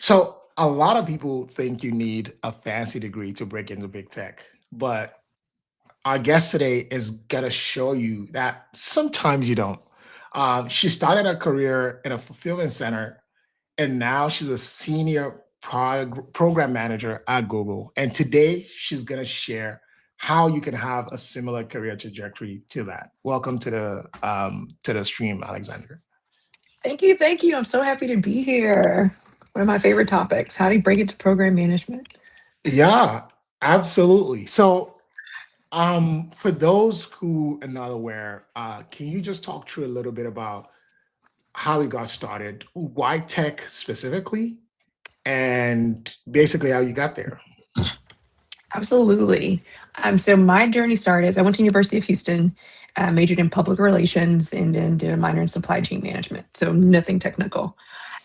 So a lot of people think you need a fancy degree to break into big tech, but our guest today is gonna show you that sometimes you don't. She started her career in a fulfillment center, and now she's a senior program manager at Google. And today she's gonna share how you can have a similar career trajectory to that. Welcome to the stream, Alexandria. Thank you. Thank you. I'm so happy to be here. One of my favorite topics. How do you break into program management? Yeah, absolutely. So for those who are not aware, can you just talk through a little bit about how we got started, why tech specifically, and basically how you got there? Absolutely. So my journey started, I went to University of Houston, majored in public relations, and then did a minor in supply chain management. So nothing technical.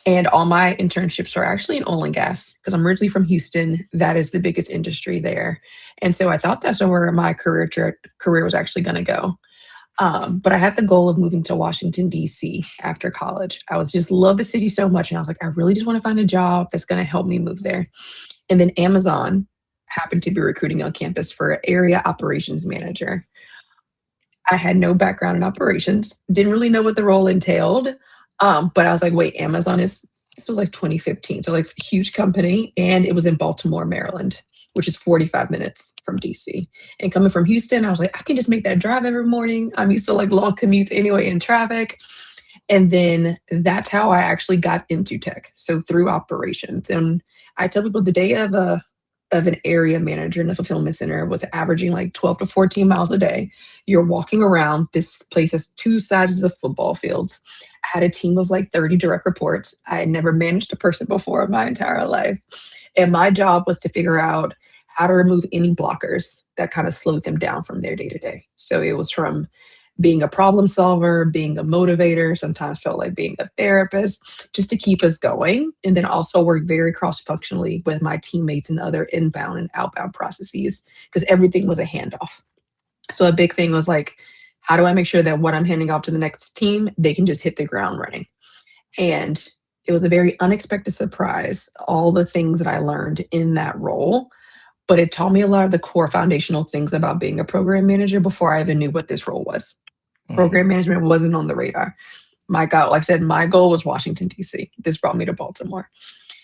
And all my internships were actually in oil and gas because I'm originally from Houston. That is the biggest industry there. And so I thought that's where my career was actually going to go. But I had the goal of moving to Washington, D.C. after college. I was just love the city so much. And I was like, I really just want to find a job that's going to help me move there. And then Amazon happened to be recruiting on campus for an area operations manager. I had no background in operations, didn't really know what the role entailed. But I was like, wait, this was like 2015. So like huge company. And it was in Baltimore, Maryland, which is 45 minutes from DC. And coming from Houston, I was like, I can just make that drive every morning. I'm used to like long commutes anyway in traffic. And then that's how I actually got into tech. So through operations. And I tell people the day of an area manager in a fulfillment center was averaging like 12 to 14 miles a day. You're walking around. This place has two sides of football fields. I had a team of like 30 direct reports. I had never managed a person before in my entire life. And my job was to figure out how to remove any blockers that kind of slowed them down from their day to day. So it was from being a problem solver, being a motivator, sometimes felt like being a therapist, just to keep us going. And then also work very cross functionally with my teammates and other inbound and outbound processes because everything was a handoff. So a big thing was like, how do I make sure that what I'm handing off to the next team, they can just hit the ground running? And it was a very unexpected surprise, all the things that I learned in that role. But it taught me a lot of the core foundational things about being a program manager before I even knew what this role was. Mm, Program management wasn't on the radar. My goal, like I said, my goal was Washington, D.C. This brought me to Baltimore.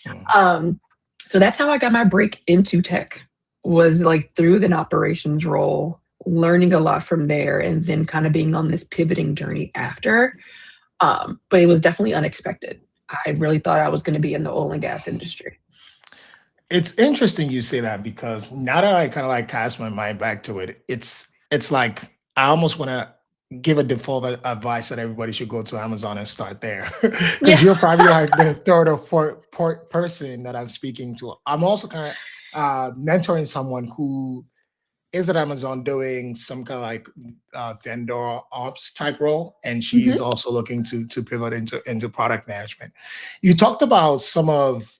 mm. Um, so that's how I got my break into tech, was like through an operations role, learning a lot from there, and then kind of being on this pivoting journey after. But it was definitely unexpected. I really thought I was going to be in the oil and gas industry. It's interesting you say that because now that I kind of like cast my mind back to it, it's like I almost want to give a default advice that everybody should go to Amazon and start there because Yeah. you're probably like the third or fourth person that I'm speaking to. I'm also kind of mentoring someone who is at Amazon doing some kind of like vendor ops type role, and she's Mhm. also looking to pivot into product management. You talked about some of,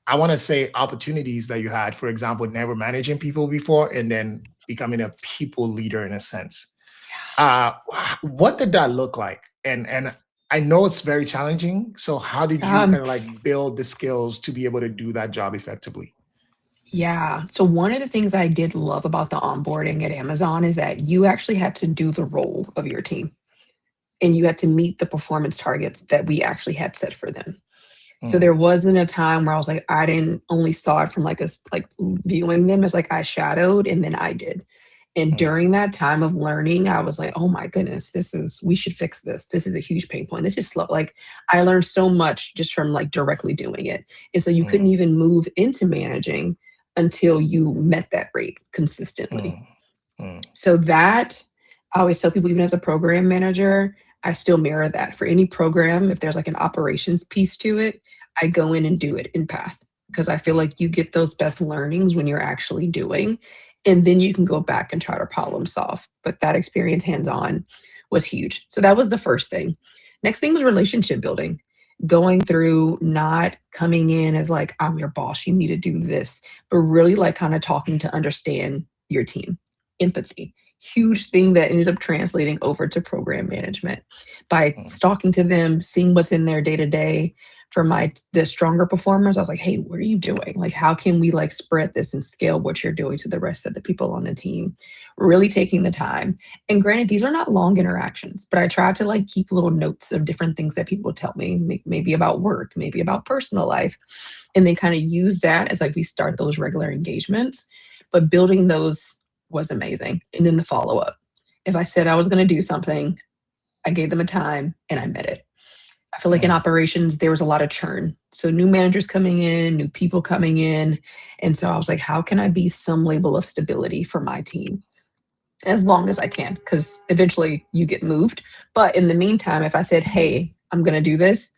I want to say, opportunities that you had, for example, never managing people before and then becoming a people leader in a sense. Uh, what did that look like? And I know it's very challenging. So how did you Um, kind of like build the skills to be able to do that job effectively? yeah. So one of the things I did love about the onboarding at Amazon is that you actually had to do the role of your team and you had to meet the performance targets that we actually had set for them. So Mm, there wasn't a time where I was like, I didn't only saw it from like like viewing them as like I shadowed and then I did. And mm, during that time of learning, I was like, oh my goodness, we should fix this. This is a huge pain point. This is slow. Like I learned so much just from like directly doing it. And so you couldn't mm, even move into managing until you met that rate consistently. mm, mm, So that I always tell people, even as a program manager, I still mirror that for any program. If there's like an operations piece to it, I go in and do it in path because I feel mm, like you get those best learnings when you're actually doing, and then you can go back and try to problem solve. But that experience hands on was huge. So that was the first thing. Next thing was relationship building. Going through not coming in as like, I'm your boss, you need to do this, but really like kind of talking to understand your team, empathy, huge thing that ended up translating over to program management by Mm, talking to them, seeing what's in their day to day. For the stronger performers, I was like, hey, what are you doing? Like, how can we like spread this and scale what you're doing to the rest of the people on the team? Really taking the time. And granted, these are not long interactions, but I tried to like keep little notes of different things that people tell me, maybe about work, maybe about personal life, and then kind of use that as like we start those regular engagements. But building those was amazing. And then the follow up. If I said I was going to do something, I gave them a time and I met it. I feel like in mm, operations, there was a lot of churn. So new managers coming in, new people coming in. And so I was like, how can I be some label of stability for my team as long as I can? Because eventually you get moved. But in the meantime, if I said, hey, I'm going to do this,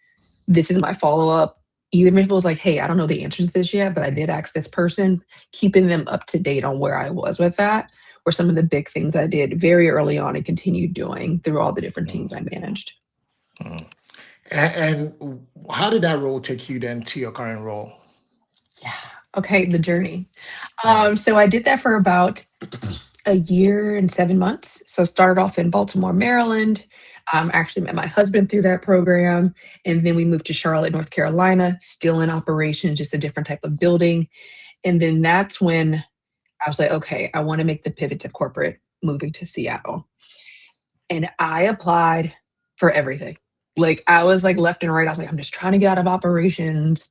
this is my follow up. Even if it was like, hey, I don't know the answers to this yet, but I did ask this person, keeping them up to date on where I was with that were some of the big things I did very early on and continued doing through all the different mm, teams I managed. mm. And how did that role take you then to your current role? Yeah. Okay. The journey. Mm, So I did that for about a year and 7 months. So started off in Baltimore, Maryland. Actually met my husband through that program, and then we moved to Charlotte, North Carolina. Still in operation, just a different type of building. And then that's when I was like, okay, I want to make the pivot to corporate, moving to Seattle. And I applied for everything. Like I was like left and right. I was like, I'm just trying to get out of operations.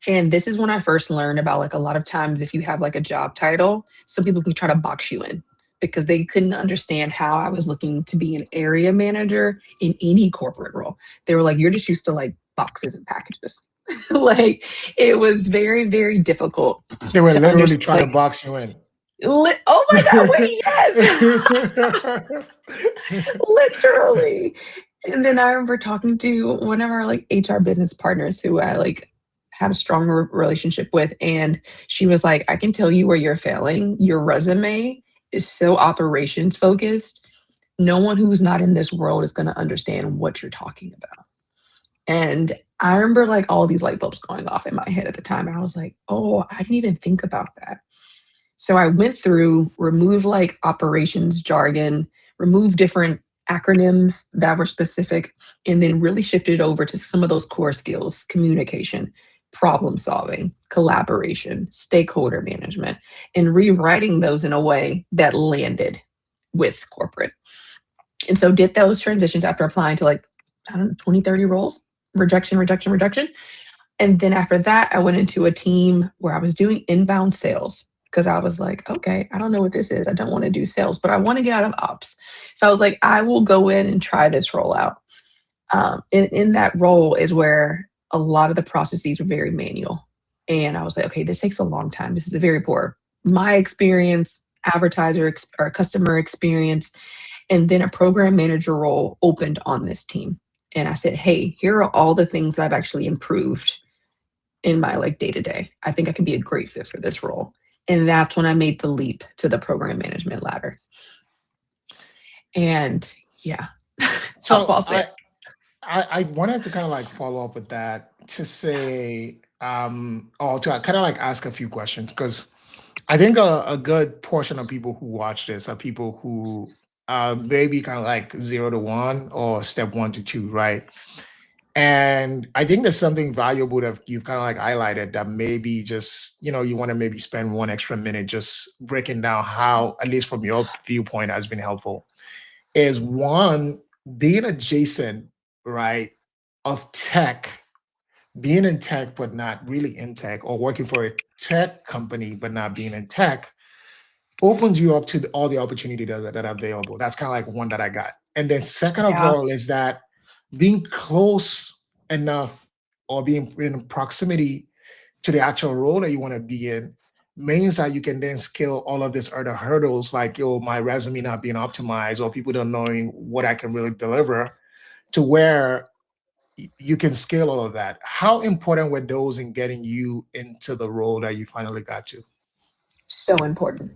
And this is when I first learned about like a lot of times if you have like a job title, some people can try to box you in because they couldn't understand how I was looking to be an area manager in any corporate role. They were like, you're just used to like boxes and packages. Like it was very, very difficult they were to literally understand. trying to Like, box you in. oh my God, wait, yes. Literally. And then I remember talking to one of our like HR business partners who I like had a strong relationship with. And she was like, I can tell you where you're failing. Your resume is so operations focused. No one who's not in this world is going to understand what you're talking about. And I remember like all these light bulbs going off in my head at the time. And I was like, oh, I didn't even think about that. So I went through, removed like operations jargon, removed different acronyms that were specific, and then really shifted over to some of those core skills: communication, problem solving, collaboration, stakeholder management, and rewriting those in a way that landed with corporate. And so did those transitions after applying to like, I don't know, 20, 30 roles, rejection, rejection, rejection. And then after that, I went into a team where I was doing inbound sales because I was like, okay, I don't know what this is. I don't want to do sales, but I want to get out of ops. So I was like, I will go in and try this role out. In that role is where a lot of the processes were very manual. And I was like, okay, this takes a long time. This is a very poor, my experience, or customer experience. And then a program manager role opened on this team. And I said, hey, here are all the things that I've actually improved in my like day to day. I think I can be a great fit for this role. And that's when I made the leap to the program management ladder. And yeah, I'll So pause there. I wanted to kind of like follow up with that to say, or to kind of like ask a few questions because I think a good portion of people who watch this are people who maybe kind of like 0 to 1 or step 1 to 2, right? And I think there's something valuable that you've kind of like highlighted that maybe just, you want to maybe spend 1 extra minute just breaking down how, at least from your viewpoint, has been helpful. Is one, being adjacent, right, of tech, being in tech, but not really in tech, or working for a tech company, but not being in tech, opens you up to all the opportunity that are available. That's kind of like one that I got. And then second of Yeah. all is that being close enough or being in proximity to the actual role that you want to be in means that you can then scale all of these other hurdles like, my resume not being optimized or people don't knowing what I can really deliver to where you can scale all of that. How important were those in getting you into the role that you finally got to? So important.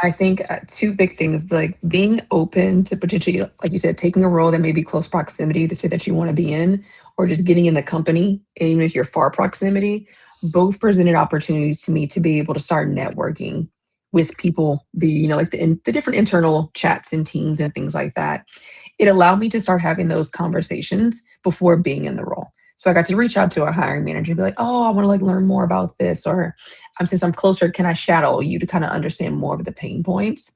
I think two big things like being open to potentially, like you said, taking a role that may be close proximity that you want to be in, or just getting in the company, even if you're far proximity, both presented opportunities to me to be able to start networking with people, like the different internal chats and teams and things like that, it allowed me to start having those conversations before being in the role. So I got to reach out to a hiring manager and be like, "Oh, I want to like learn more about this," or since I'm closer, can I shadow you to kind of understand more of the pain points?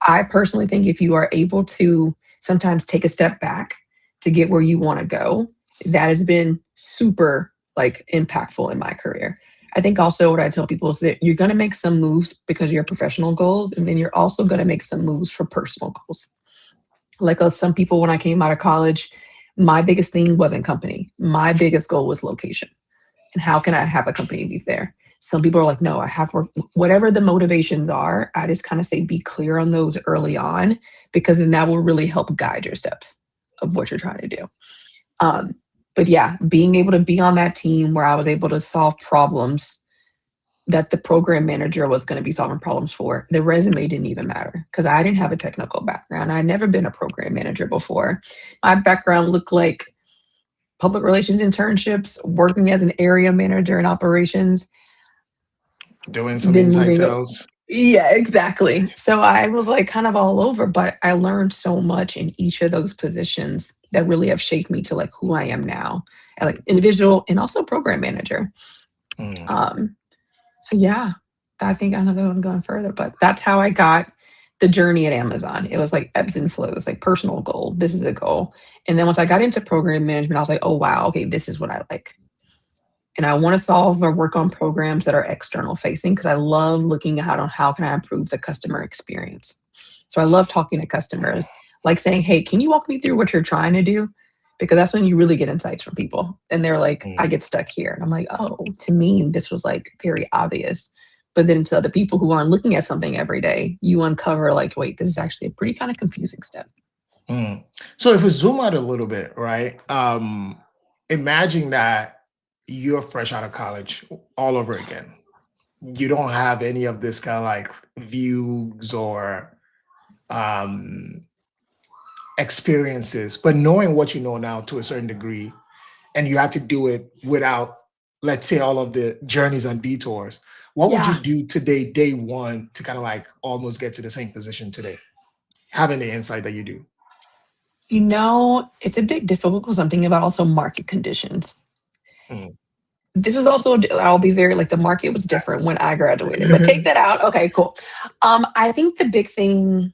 I personally think if you are able to sometimes take a step back to get where you want to go, that has been super like impactful in my career. I think also what I tell people is that you're going to make some moves because of your professional goals, and then you're also going to make some moves for personal goals. Like some people, when I came out of college, my biggest thing wasn't company. My biggest goal was location. And how can I have a company be there? Some people are like, no, I have to work. Whatever the motivations are, I just kind of say be clear on those early on, because then that will really help guide your steps of what you're trying to do. Um, but yeah, being able to be on that team where I was able to solve problems that the program manager was going to be solving problems for, the resume didn't even matter because I didn't have a technical background. I'd never been a program manager before. My background looked like public relations internships, working as an area manager in operations, Doing some then inside moving up. sales. Yeah, exactly. So I was like kind of all over, but I learned so much in each of those positions that really have shaped me to like who I am now, and like individual and also program manager. Mm. Um, so yeah, I think I don't know I'm going further, but that's how I got the journey at Amazon. It was like ebbs and flows, like personal goal. This is the goal. And then once I got into program management, I was like, oh wow, okay, this is what I like. And I want to solve or work on programs that are external facing because I love looking at how can I improve the customer experience. So I love talking to customers, like saying, "Hey, can you walk me through what you're trying to do?" Because that's when you really get insights from people. And they're like, "I Mm. get stuck here." And I'm like, "Oh, to me, this was like very obvious." But then to other people who aren't looking at something every day, you uncover like, wait, this is actually a pretty kind of confusing step. Mm. So if we zoom out a little bit, right? Imagine that you're fresh out of college all over again. You don't have any of this kind of like views or um experiences, but knowing what you know now to a certain degree, and you had to do it without, let's say, all of the journeys and detours. What would you Yeah. do today, day one, to kind of like almost get to the same position today, having the insight that you do? It's a bit difficult because I'm thinking about also market conditions. Mm. This was also, I'll be very like the market was different when I graduated, but take that out. Okay, cool. I think the big thing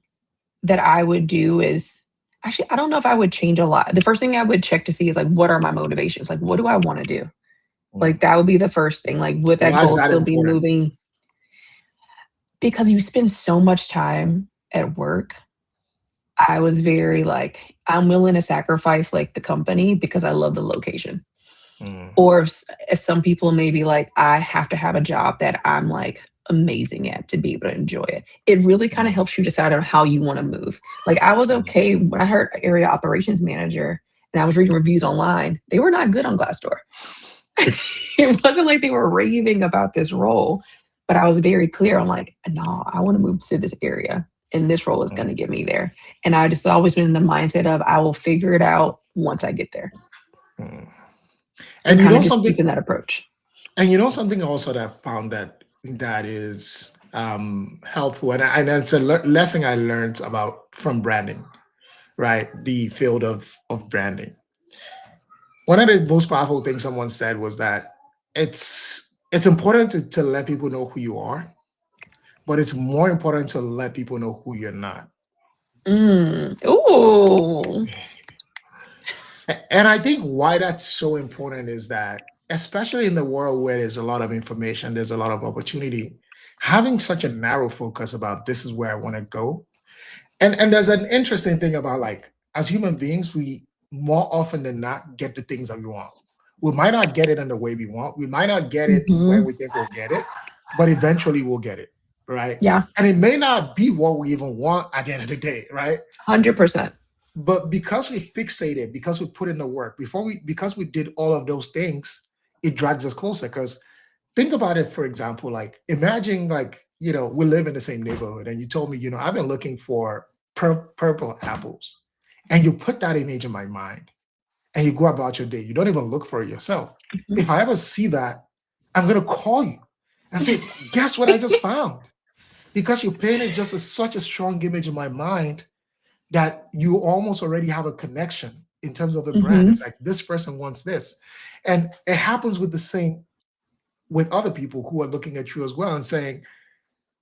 that I would do is actually, I don't know if I would change a lot. The first thing I would check to see is like, what are my motivations? Like, what do I want to do? Mm. Like, that would be the first thing. Like, would that Why is goal that still be important? moving? Because you spend so much time at work. I was very like, I'm willing to sacrifice like the company because I love the location. Mm. Or as some people may be like, I have to have a job that I'm like amazing at to be able to enjoy it. It really kind of Mm. helps you decide on how you want to move. Like I was Mm. okay when I heard area operations manager and I was reading reviews online. They were not good on Glassdoor. It wasn't like they were raving about this role, but I was very clear on like, no, I want to move to this area and this role is going Mm. to get me there. And I just always been in the mindset of I will figure it out once I get there Mm. and And you kind of know just something, keeping that approach. and you know something also that I found that is helpful, and it's a lesson I learned about from branding, right? The field of branding. One of the most powerful things someone said was that it's important to let people know who you are, but it's more important to let people know who you're not. Ooh. And I think why that's so important is that, especially in the world where there's a lot of information, there's a lot of opportunity, having such a narrow focus about this is where I want to go. And there's an interesting thing about like as human beings, we more often than not get the things that we want. We might not get it in the way we want. We might not get it Mhm. when we think we'll get it, but eventually we'll get it, right? Yeah, And it may not be what we even want at the end of the day, right? 100%. But because we fixated, because we put in the work, because we did all of those things, it drags us closer. Because think about it, for example, like imagine like, we live in the same neighborhood and you told me, I've been looking for purple apples. And you put that image in my mind and you go about your day. You don't even look for it yourself. Mhm. If I ever see that, I'm gonna call you and say, guess what I just found? because you painted just such a strong image in my mind that you almost already have a connection in terms of a brand. It's Mhm. like this person wants this. And it happens with the same with other people who are looking at you as well and saying,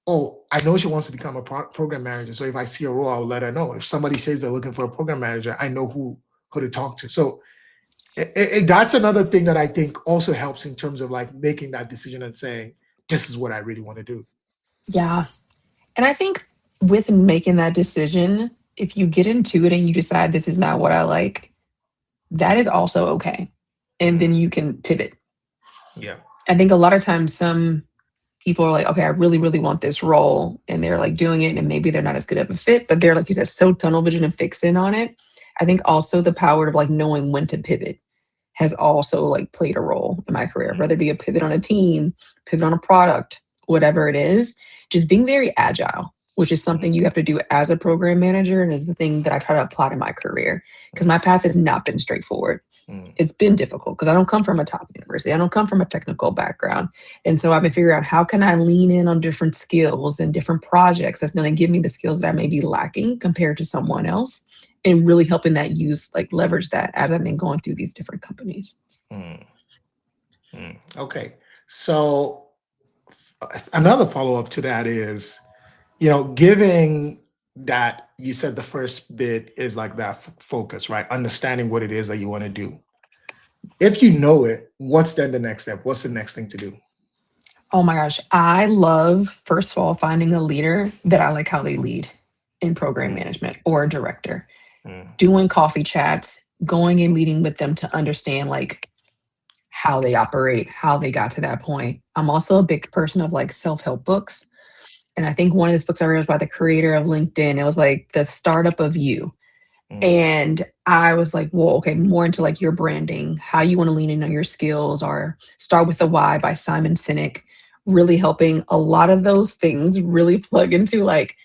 oh, I know she wants to become a program manager. So if I see a role, I'll let her know. If somebody says they're looking for a program manager, I know who to talk to. So that's another thing that I think also helps in terms of like making that decision and saying, this is what I really want to do. Yeah. And I think with making that decision, if you get into it and you decide this is not what I like, that is also okay. And Mm, then you can pivot. yeah. I think a lot of times some people are like, okay, I really, really want this role. And they're like doing it, and maybe they're not as good of a fit, but they're like you said, so tunnel vision and fixing on it. I think also the power of like knowing when to pivot has also like played a role in my career, whether it be a pivot on a team, pivot on a product, whatever it is, just being very agile, which is Mm, something you have to do as a program manager. And is the thing that I try to apply to my career because mm, my path has not been straightforward. mm, It's been difficult because I don't come from a top university. I don't come from a technical background. And so I've been figuring out how can I lean in on different skills and different projects that's going to give me the skills that I may be lacking compared to someone else and really helping that use like leverage that as I've been going through these different companies. mm, Okay. So another follow up to that is, giving that you said the first bit is like that focus, right? Understanding what it is that you want to do. If you know it, what's then the next step? What's the next thing to do? Oh my gosh. I love, first of all, finding a leader that I like how they lead in program Mm, management or a director, mm, doing coffee chats, going and meeting with them to understand like how they operate, how they got to that point. I'm also a big person of like self help books. And I think one of these books I read was by the creator of LinkedIn. It was like the startup of you. mm, And I was like, well, okay, more into like your branding, how you want to lean in on your skills, or Start with the Why by Simon Sinek, really helping a lot of those things really plug into like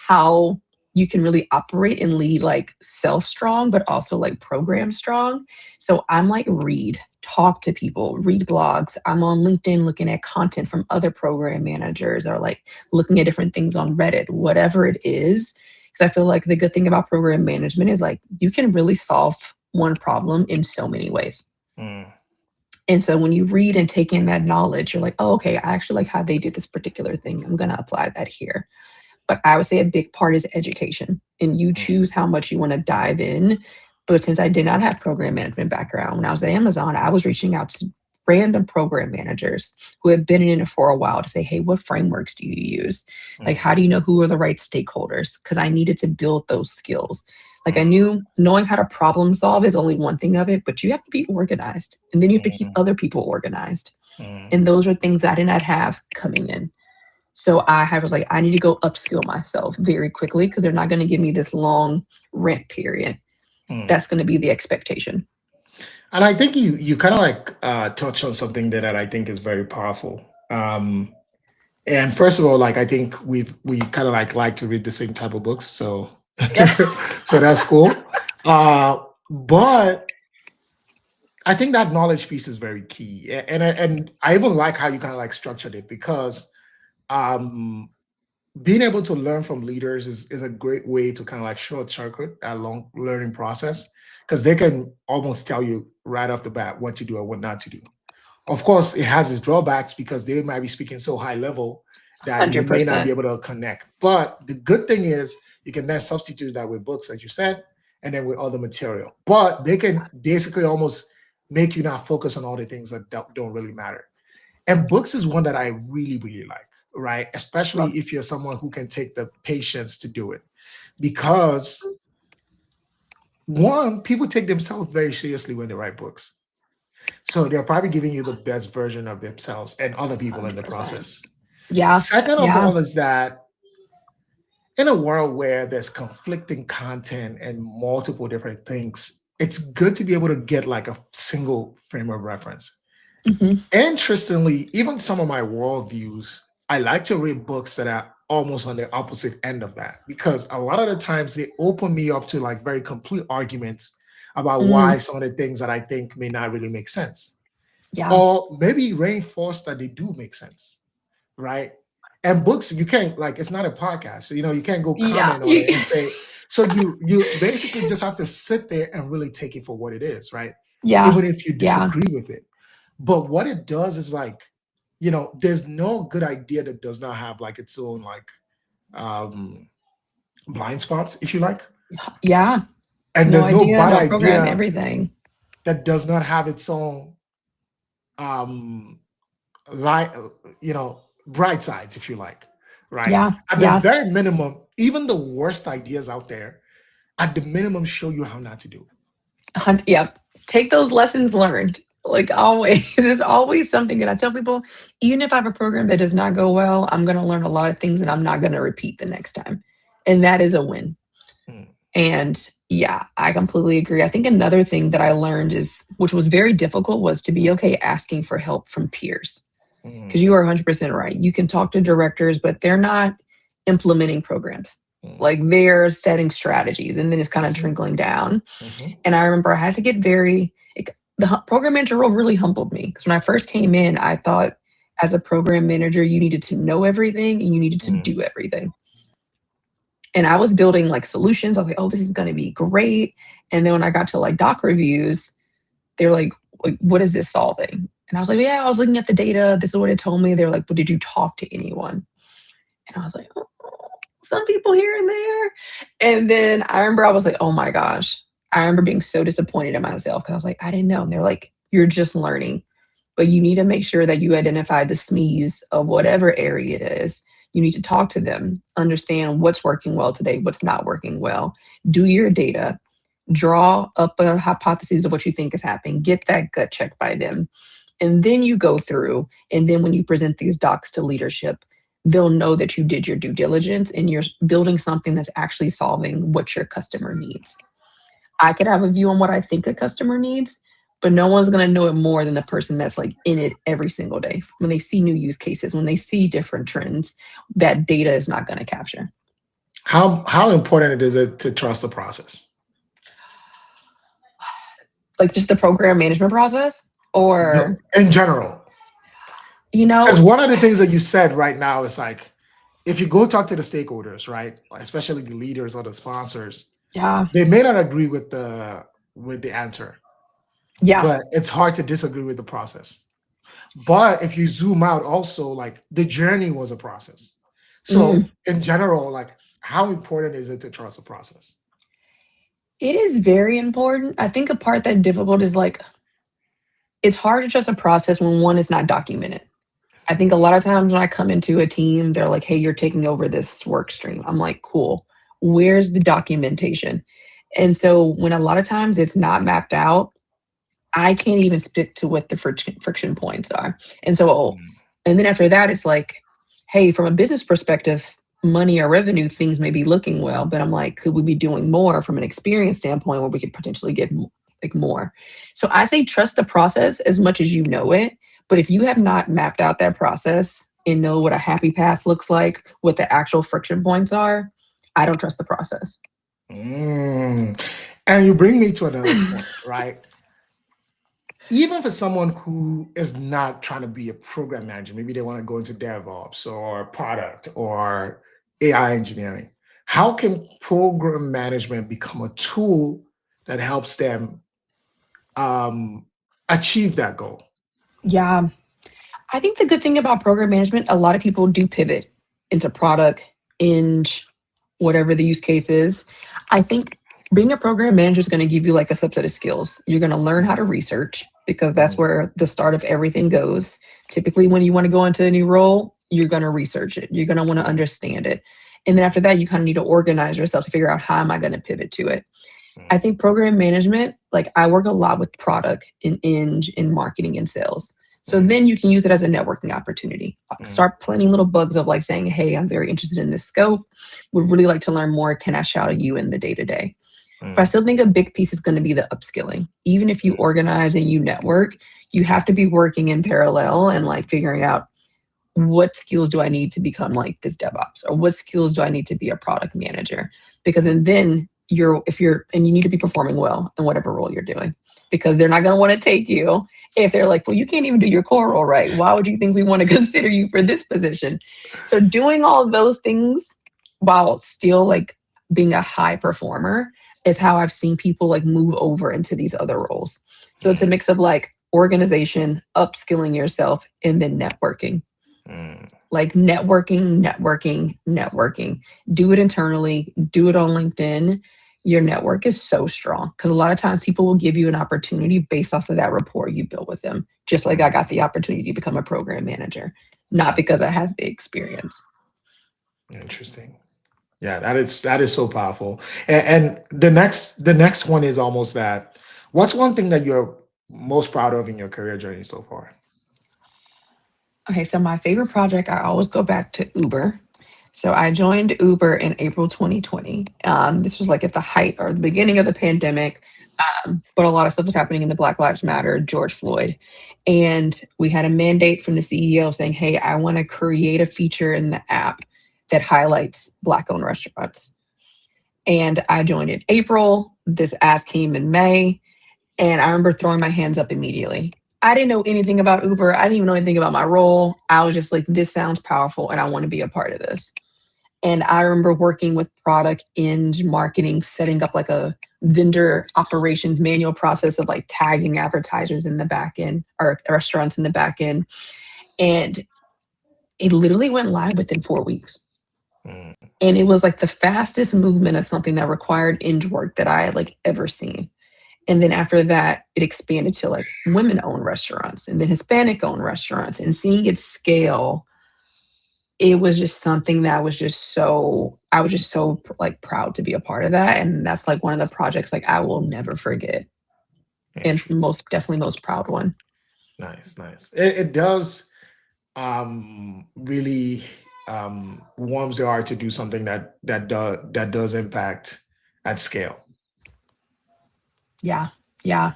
how you can really operate and lead like self strong, but also like program strong. So I'm like, read, talk to people, read blogs. I'm on LinkedIn looking at content from other program managers or like looking at different things on Reddit, whatever it is, because I feel like the good thing about program management is like you can really solve one problem in so many ways. mm, And so when you read and take in that knowledge, you're like, oh, okay, I actually like how they did this particular thing. I'm going to apply that here. But I would say a big part is education, and you mm, choose how much you want to dive in. But since I did not have program management background, when I was at Amazon, I was reaching out to random program managers who have been in it for a while to say, hey, what frameworks do you use? Like, mm, how do you know who are the right stakeholders? Because I needed to build those skills. Like, I mm, knew knowing how to problem solve is only one thing of it, but you have to be organized. And then you have to keep mm, other people organized. mm. And those are things I did not have coming in. So was like, I need to go upskill myself very quickly because they're not going to give me this long rent period. Mm. That's going to be the expectation. And I think you kind of like touch on something that I think is very powerful. And first of all, like I think we kind of like to read the same type of books, so so that's cool. But I think that knowledge piece is very key, and I even like how you kind of like structured it because um, being able to learn from leaders is a great way to kind of like short circuit that long learning process because they can almost tell you right off the bat what to do or what not to do. Of course, it has its drawbacks because they might be speaking so high level that you may not be 100%. able to connect. But the good thing is you can then substitute that with books, like you said, and then with other material. But they can basically almost make you not focus on all the things that don't really matter. And books is one that I really, really like, right? Especially if you're someone who can take the patience to do it. Because one, people take themselves very seriously when they write books. So they're probably giving you the best version of themselves and other people in the 100%. process. Yeah. Second of Yeah. all, is that in a world where there's conflicting content and multiple different things, it's good to be able to get like a single frame of reference. Hmm. Interestingly, even some of my worldviews, I like to read books that are almost on the opposite end of that because a lot of the times they open me up to like very complete arguments about Mm, why some of the things that I think may not really make sense yeah. or maybe reinforce that they do make sense, right? And books, you can't like it's not a podcast. So, you can't go Yeah. comment on it and say, so you basically just have to sit there and really take it for what it is, right? Yeah. Even if you Yeah. disagree with it. But what it does is like, there's no good idea that does not have like its own like um blind spots, if you like. Yeah. And No there's no idea, bad no program, idea everything. that does not have its own um light, bright sides, if you like, right? Yeah. At the Yeah. very minimum, even the worst ideas out there, at the minimum, show you how not to do. Yep. Take those lessons learned. Like always, there's always something. And I tell people, even if I have a program that does not go well, I'm going to learn a lot of things and I'm not going to repeat the next time. And that is a win. Mm, And yeah, I completely agree. I think another thing that I learned which was very difficult, was to be okay asking for help from peers. Because mm, you are 100% right. You can talk to directors, but they're not implementing programs. mm, Like they're setting strategies and then it's kind of mhm, trickling down. mhm, And I remember I had to get the program manager role really humbled me, because when I first came in, I thought as a program manager, you needed to know everything and you needed to mm, do everything. And I was building like solutions. I was like, oh, this is going to be great. And then when I got to like doc reviews, they're like, what is this solving? And I was like, yeah, I was looking at the data. This is what it told me. They're like, but did you talk to anyone? And I was like, oh, some people here and there. And then I remember I was like, oh my gosh. I remember being so disappointed in myself because I was like, I didn't know. And they're like, you're just learning, but you need to make sure that you identify the SMEs of whatever area it is. You need to talk to them, understand what's working well today, what's not working well, do your data, draw up a hypothesis of what you think is happening, get that gut check by them. And then you go through, and then when you present these docs to leadership, they'll know that you did your due diligence and you're building something that's actually solving what your customer needs. I could have a view on what I think a customer needs, but no one's going to know it more than the person that's like in it every single day. When they see new use cases, when they see different trends, that data is not going to capture. How important it is it to trust the process? Like just the program management process, No, or, in general. you Because know, one of the things that you said right now is like, if you go talk to the stakeholders, right, especially the leaders or the sponsors, yeah, they may not agree with the answer, yeah, but it's hard to disagree with the process. But if you zoom out, also like the journey was a process. So mm. in general, like how important is it to trust the process? It is very important. I think a part that's difficult is like, it's hard to trust a process when one is not documented. I think a lot of times when I come into a team, they're like, hey, you're taking over this work stream. I'm like, cool. Where's the documentation? And so when a lot of times it's not mapped out, I can't even stick to what the friction points are. And so, Mm, and then after that, it's like, hey, from a business perspective, money or revenue, things may be looking well, but I'm like, could we be doing more from an experience standpoint where we could potentially get like more? So I say trust the process as much as you know it. But if you have not mapped out that process and know what a happy path looks like, what the actual friction points are, I don't trust the process. mm. And you bring me to another point, right? Even for someone who is not trying to be a program manager, maybe they want to go into DevOps or product or AI engineering. How can program management become a tool that helps them um, achieve that goal? Yeah. I think the good thing about program management, a lot of people do pivot into product, in whatever the use case is. I think being a program manager is going to give you like a subset of skills. You're going to learn how to research, because that's Mm, where the start of everything goes. Typically, when you want to go into a new role, you're going to research it. You're going to want to understand it. And then after that, you kind of need to organize yourself to figure out, how am I going to pivot to it? I mm, think program management, like I work a lot with product in marketing and sales. So mm, then you can use it as a networking opportunity. mm, Start planting little bugs of like saying, hey, I'm very interested in this scope. Would really like to learn more. Can I shout at you in the day to day? But I mm, still think a big piece is going to be the upskilling. Even if you mm, organize and you network, you have to be working in parallel and like figuring out, what skills do I need to become like this DevOps, or what skills do I need to be a product manager? Because mm, and then and you need to be performing well in whatever role you're doing. because they're not going to want to take you if they're like, well, you can't even do your core role right. Why would you think we want to consider you for this position? So doing all of those things while still like being a high performer is how I've seen people like move over into these other roles. So it's a Mm, mix of like organization, upskilling yourself, and then networking. mm, Like networking, networking, networking. Do it internally, do it on LinkedIn. Your network is so strong because a lot of times people will give you an opportunity based off of that rapport you built with them. Just like I mm, got the opportunity to become a program manager, not because I had the experience. interesting. Yeah, that is so powerful. And the next one is almost that. What's one thing that you're most proud of in your career journey so far? Okay, so my favorite project, I always go back to Uber. So I joined Uber in April 2020. This was like at the height or the beginning of the pandemic, but a lot of stuff was happening in the Black Lives Matter, George Floyd. And we had a mandate from the CEO saying, hey, I want to create a feature in the app that highlights Black owned restaurants. And I joined in April. This ask came in May. And I remember throwing my hands up immediately. I didn't know anything about Uber. I didn't even know anything about my role. I was just like, this sounds powerful and I want to be a part of this. And I remember working with product and marketing, setting up like a vendor operations manual process of like tagging advertisers in the back end or restaurants in the back end. And it literally went live within 4 weeks. Mm, And it was like the fastest movement of something that required end work that I had like ever seen. And then after that, it expanded to like women owned restaurants and then Hispanic owned restaurants and seeing it scale, it was just something that was just so, I was just so like proud to be a part of that. And that's like one of the projects like I will never forget and interesting. most definitely most proud one. Nice, nice. It does really warms the heart to do something that does impact at scale. Yeah. Yeah.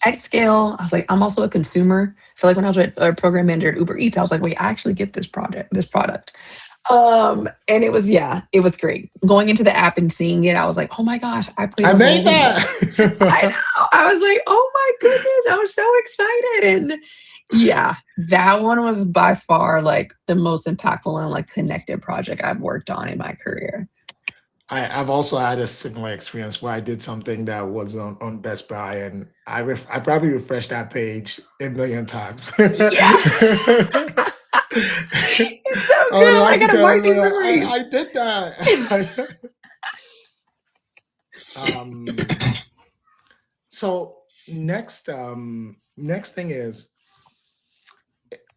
At scale, I was like, I'm also a consumer. I feel like when I was a program manager at Uber Eats, I was like, wait, I actually get this product. And it was, yeah, it was great. Going into the app and seeing it, I was like, oh my gosh, I played I a made role in this. I that. know. I was like, oh my goodness, I was so excited. And yeah, that one was by far like the most impactful and like connected project I've worked on in my career. I've also had a similar experience where I did something that was on Best Buy, and I probably refreshed that page a million times. Yeah, it's so I would good. I like to got a tell marketing everyone I memories. did that. um, so next thing is,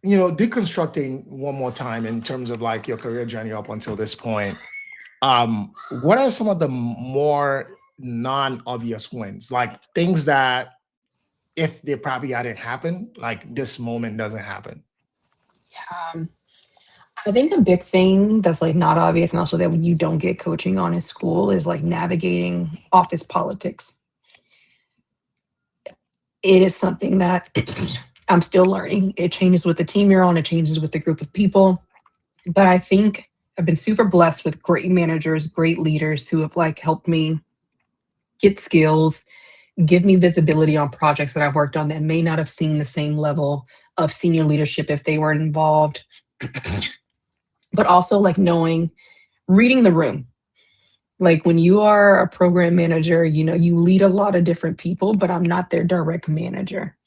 deconstructing one more time in terms of like your career journey up until this point. What are some of the more non-obvious wins, like things that if they probably hadn't happened, like this moment doesn't happen? Um, I think a big thing that's like not obvious and also that you don't get coaching on in school is like navigating office politics. It is something that I'm still learning. It changes with the team you're on, it changes with the group of people. But I think I've been super blessed with great managers, great leaders who have like helped me get skills, give me visibility on projects that I've worked on that may not have seen the same level of senior leadership if they weren't involved. But also like knowing, reading the room. Like when you are a program manager, you lead a lot of different people, but I'm not their direct manager.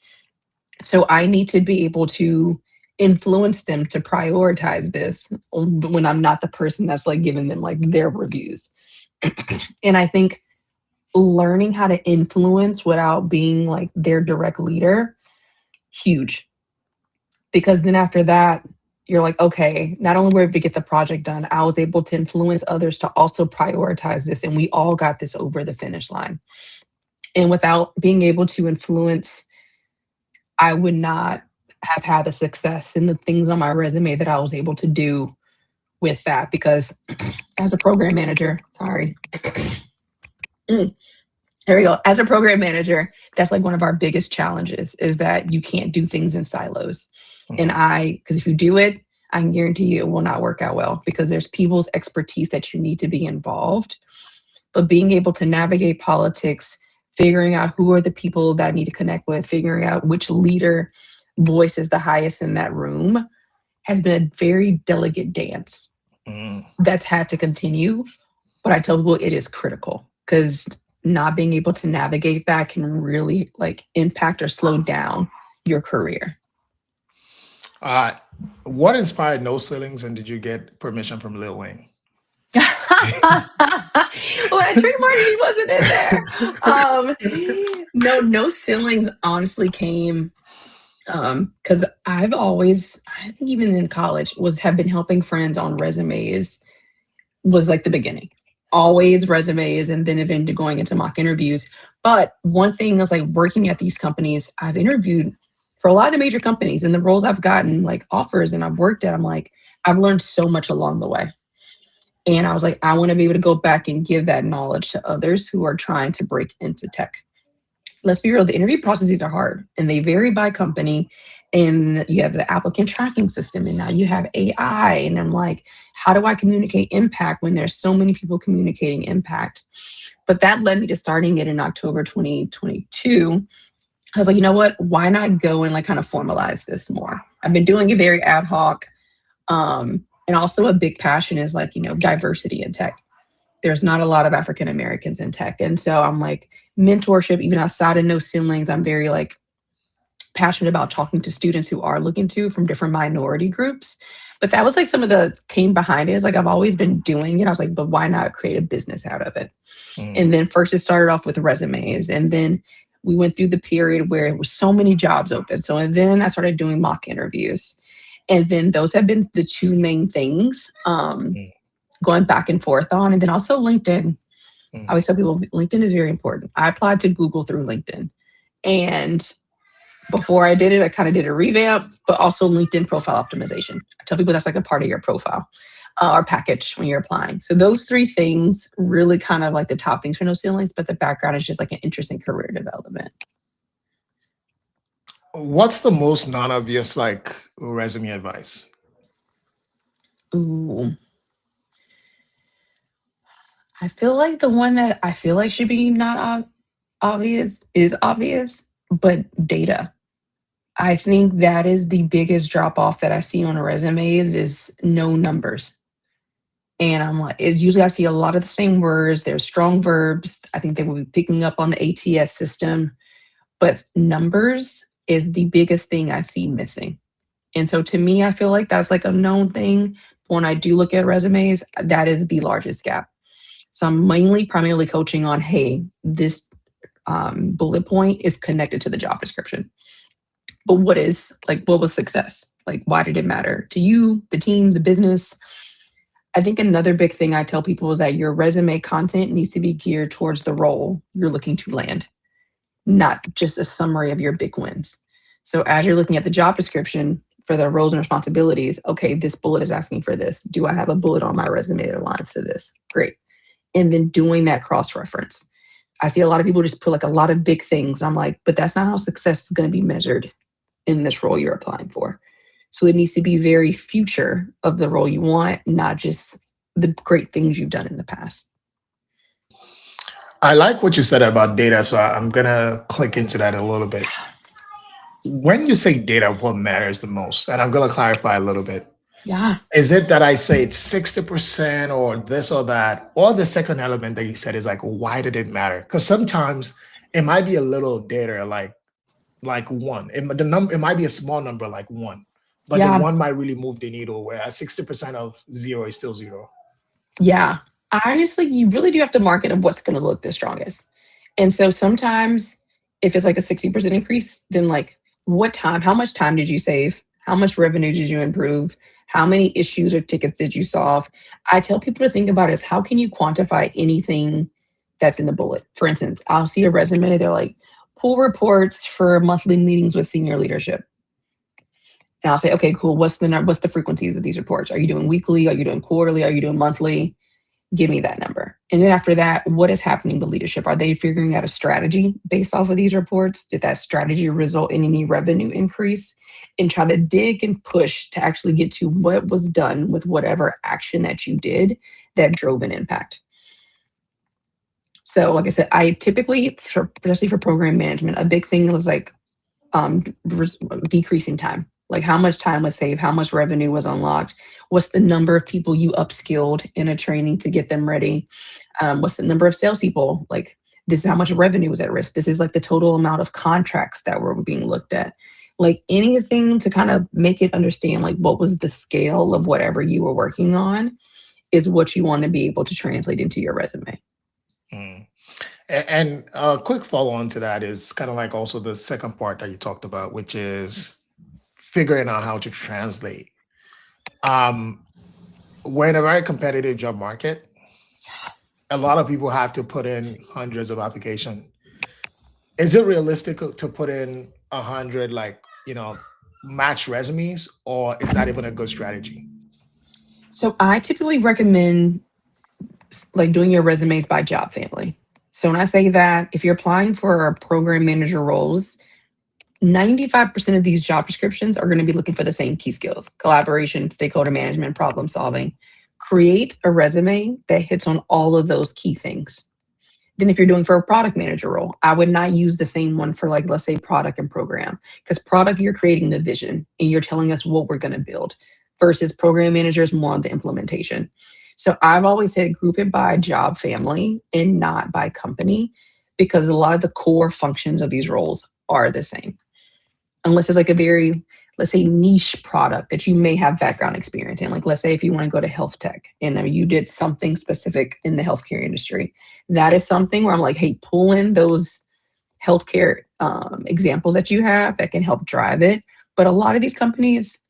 So I need to be able to influence them to prioritize this when I'm not the person that's like giving them like their reviews. And I think learning how to influence without being like their direct leader, huge. Because then after that, you're like, okay, not only were we able to get the project done, I was able to influence others to also prioritize this. And we all got this over the finish line. And without being able to influence, I would not have had the success and the things on my resume that I was able to do with that. Because as a program manager, sorry, there we go. As a program manager, that's like one of our biggest challenges is that you can't do things in silos. And Mhm. because if you do it, I can guarantee you it will not work out well because there's people's expertise that you need to be involved. But being able to navigate politics, figuring out who are the people that I need to connect with, figuring out which leader voice is the highest in that room has been a very delicate dance Mm. that's had to continue. But I tell people it is critical because not being able to navigate that can really like impact or slow down your career. Uh, what inspired No Ceilings, and did you get permission from Lil Wayne? Well, that trademark he wasn't in there. No ceilings honestly came because I've always, I think even in college, have been helping friends on resumes was like the beginning. Always resumes and then eventually going into mock interviews. But one thing is like working at these companies, I've interviewed for a lot of the major companies and the roles I've gotten like offers and I've worked at, I'm like, I've learned so much along the way. And I was like, I want to be able to go back and give that knowledge to others who are trying to break into tech. Let's be real, the interview processes are hard and they vary by company. And you have the applicant tracking system, and now you have AI. And I'm like, how do I communicate impact when there's so many people communicating impact? But that led me to starting it in October 2022. I was like, you know what? Why not go and like kind of formalize this more? I've been doing it very ad hoc. And also a big passion is like, diversity in tech. There's not a lot of African Americans in tech. And so I'm like, mentorship, even outside of No Ceilings, I'm very like passionate about talking to students who are looking to from different minority groups. But that was like some of the came behind it. It's like I've always been doing it. I was like, but why not create a business out of it? And Mm. then first it started off with resumes. And then we went through the period where it was so many jobs open. So and then I started doing mock interviews. And then those have been the two main things Mm. going back and forth on. And then also LinkedIn. I Mm. always tell people LinkedIn is very important. I applied to Google through LinkedIn. And before I did it, I kind of did a revamp, but also LinkedIn profile optimization. I tell people that's like a part of your profile or package when you're applying. So those three things really kind of like the top things for No Ceilings, but the background is just like an interesting career development. What's the most non-obvious like resume advice? Ooh. I feel like the one that I feel like should be not obvious is obvious, but data. I think that is the biggest drop off that I see on resumes is no numbers. And I'm like, usually I see a lot of the same words. There's strong verbs. I think they will be picking up on the ATS system, but numbers is the biggest thing I see missing. And so to me, I feel like that's like a known thing. When I do look at resumes, that is the largest gap. So I'm primarily coaching on, hey, this bullet point is connected to the job description. But what was success? Like, why did it matter to you, the team, the business? I think another big thing I tell people is that your resume content needs to be geared towards the role you're looking to land, not just a summary of your big wins. So as you're looking at the job description for the roles and responsibilities, okay, this bullet is asking for this. Do I have a bullet on my resume that aligns to this? Great. And then doing that cross reference. I see a lot of people just put like a lot of big things. And I'm like, but that's not how success is going to be measured in this role you're applying for. So it needs to be very future of the role you want, not just the great things you've done in the past. I like what you said about data, so I'm gonna click into that a little bit. When you say data, what matters the most? And I'm gonna clarify a little bit. Yeah. Is it that I say it's 60% or this or that? Or the second element that you said is like, why did it matter? Because sometimes it might be a little data like one. It might be a small number like one, but the Yeah. one might really move the needle, whereas 60% of zero is still zero. Yeah. Honestly, you really do have to market of what's going to look the strongest. And so sometimes if it's like a 60% increase, then like how much time did you save? How much revenue did you improve? How many issues or tickets did you solve? I tell people to think about is how can you quantify anything that's in the bullet? For instance, I'll see a resume, they're like, pull reports for monthly meetings with senior leadership. And I'll say, okay, cool. What's the frequencies of these reports? Are you doing weekly? Are you doing quarterly? Are you doing monthly? Give me that number. And then after that, what is happening with leadership? Are they figuring out a strategy based off of these reports? Did that strategy result in any revenue increase? And try to dig and push to actually get to what was done with whatever action that you did that drove an impact. So, like I said, I typically, especially for program management, a big thing was like um, decreasing time. Like how much time was saved, how much revenue was unlocked, what's the number of people you upskilled in a training to get them ready, what's the number of salespeople, like this is how much revenue was at risk, this is like the total amount of contracts that were being looked at, like anything to kind of make it understand like what was the scale of whatever you were working on is what you want to be able to translate into your resume. Mm. And a quick follow on to that is kind of like also the second part that you talked about, which is figuring out how to translate. Um, we're in a very competitive job market. A lot of people have to put in hundreds of application. Is it realistic to put in 100 like, match resumes, or is that even a good strategy? So I typically recommend like doing your resumes by job family. So when I say that, if you're applying for program manager roles, 95% of these job descriptions are going to be looking for the same key skills: collaboration, stakeholder management, problem solving. Create a resume that hits on all of those key things. Then, if you're doing for a product manager role, I would not use the same one for, like, let's say, product and program, because product, you're creating the vision and you're telling us what we're going to build, versus program managers more on the implementation. So I've always said group it by job family and not by company, because a lot of the core functions of these roles are the same unless it's like a very, let's say, niche product that you may have background experience in. Like, let's say if you want to go to health tech and you did something specific in the healthcare industry, that is something where I'm like, hey, pull in those healthcare examples that you have that can help drive it. But a lot of these companies,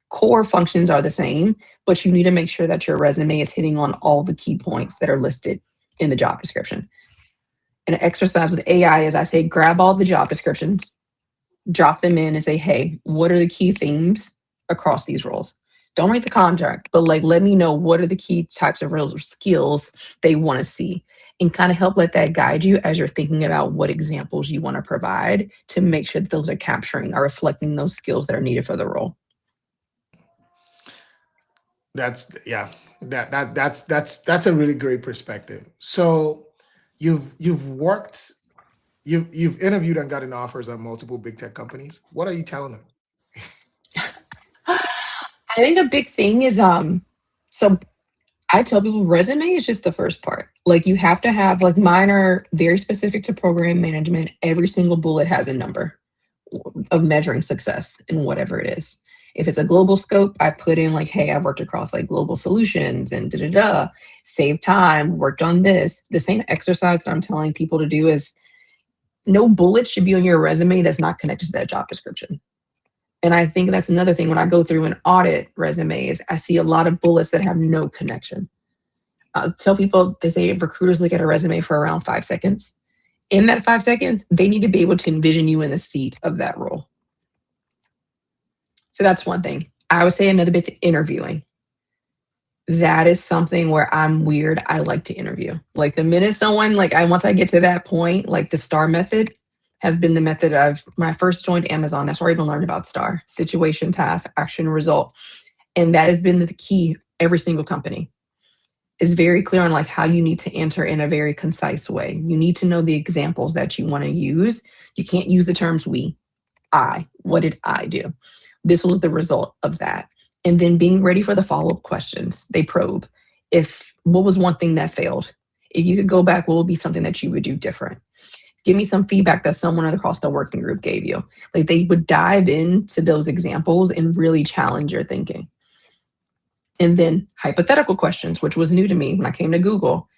core functions are the same, but you need to make sure that your resume is hitting on all the key points that are listed in the job description. And an exercise with AI is I say, grab all the job descriptions, drop them in and say, hey, what are the key themes across these roles? Don't write the contract, but like let me know what are the key types of real skills they want to see, and kind of help let that guide you as you're thinking about what examples you want to provide to make sure that those are capturing or reflecting those skills that are needed for the role. That's yeah. That's a really great perspective. So you've worked, you've interviewed and gotten offers at multiple big tech companies. What are you telling them? I think a big thing is so I tell people resume is just the first part. Like you have to have, like, mine are very specific to program management. Every single bullet has a number of measuring success in whatever it is. If it's a global scope, I put in like, hey, I've worked across like global solutions and da da da, save time, worked on this. The same exercise that I'm telling people to do is no bullet should be on your resume that's not connected to that job description. And I think that's another thing when I go through and audit resumes, I see a lot of bullets that have no connection. Tell people, they say recruiters look at a resume for around 5 seconds. In that 5 seconds, they need to be able to envision you in the seat of that role. So that's one thing. I would say another bit, interviewing. That is something where I'm weird. I like to interview. Like the minute someone, like once I get to that point, like the STAR method has been the method when I first joined Amazon. That's where I even learned about STAR: situation, task, action, result. And that has been the key. Every single company is very clear on like how you need to answer in a very concise way. You need to know the examples that you want to use. You can't use the terms we, I. What did I do? This was the result of that. And then being ready for the follow-up questions. They probe. If what was one thing that failed? If you could go back, what would be something that you would do different? Give me some feedback that someone across the working group gave you. Like they would dive into those examples and really challenge your thinking. And then hypothetical questions, which was new to me when I came to Google.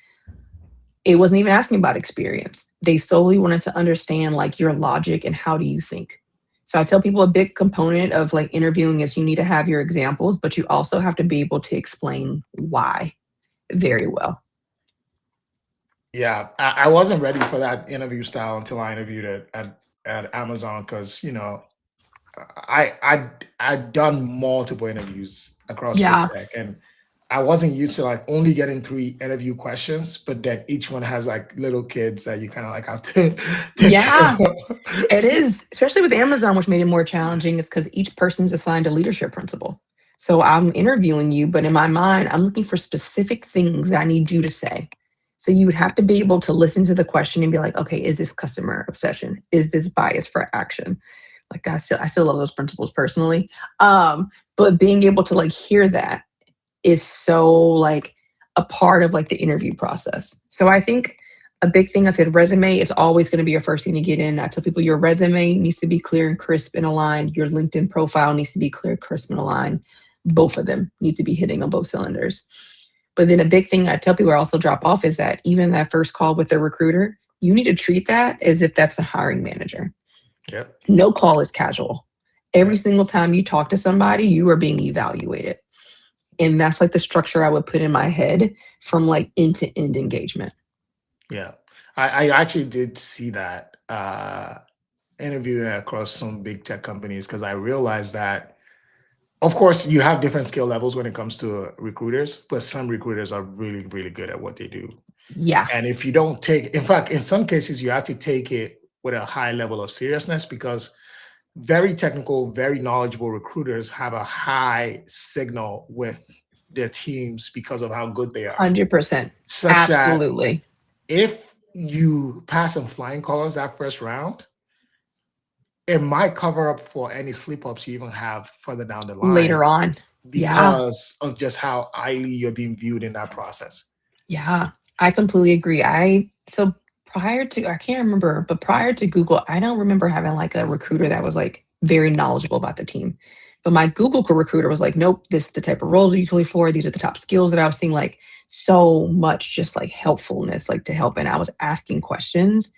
It wasn't even asking about experience. They solely wanted to understand like your logic and how do you think. So I tell people a big component of like interviewing is you need to have your examples, but you also have to be able to explain why very well. Yeah, I wasn't ready for that interview style until I interviewed at Amazon because I'd done multiple interviews across big Yeah. tech, and I wasn't used to like only getting three interview questions, but then each one has like little kids that you kind of like have to take care Yeah, of. it is, especially with Amazon, which made it more challenging, is because each person's assigned a leadership principle. So I'm interviewing you, but in my mind, I'm looking for specific things that I need you to say. So you would have to be able to listen to the question and be like, okay, is this customer obsession? Is this bias for action? Like I still love those principles personally. But being able to like hear that is so like a part of like the interview process. So I think a big thing, I said, resume is always going to be your first thing to get in. I tell people your resume needs to be clear and crisp and aligned. Your LinkedIn profile needs to be clear, crisp, and aligned. Both of them need to be hitting on both cylinders. But then a big thing I tell people also drop off is that even that first call with the recruiter, you need to treat that as if that's the hiring manager. Yep. No call is casual. Every Yep. single time you talk to somebody, you are being evaluated. And that's like the structure I would put in my head from like end to end engagement. Yeah. I actually did see that interviewing across some big tech companies because I realized that, of course, you have different skill levels when it comes to recruiters, but some recruiters are really, really good at what they do. Yeah, And if you don't take, in fact, in some cases, you have to take it with a high level of seriousness because very technical, very knowledgeable recruiters have a high signal with their teams because of how good they are, 100%. such that Absolutely. if you pass some flying colors that first round, it might cover up for any slip ups you even have further down the line Later on. Yeah, because of just how highly you're being viewed in that process. yeah. I completely agree. So prior to, I can't remember, but prior to Google, I don't remember having like a recruiter that was like very knowledgeable about the team. But my Google recruiter was like, nope, this is the type of roles you're looking for. These are the top skills that I was seeing, like so much just like helpfulness, like to help. And I was asking questions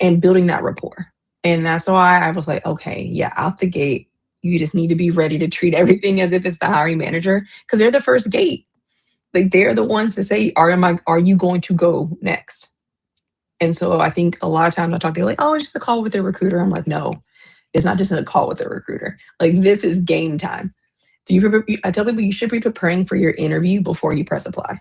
and building that rapport. And that's why I was like, okay, yeah, out the gate, you just need to be ready to treat everything as if it's the hiring manager because they're the first gate. Like they're the ones to say, are you going to go next? And so I think a lot of times I talk to like, oh, it's just a call with the recruiter. I'm like, no, it's not just a call with the recruiter. Like this is game time. I tell people you should be preparing for your interview before you press apply.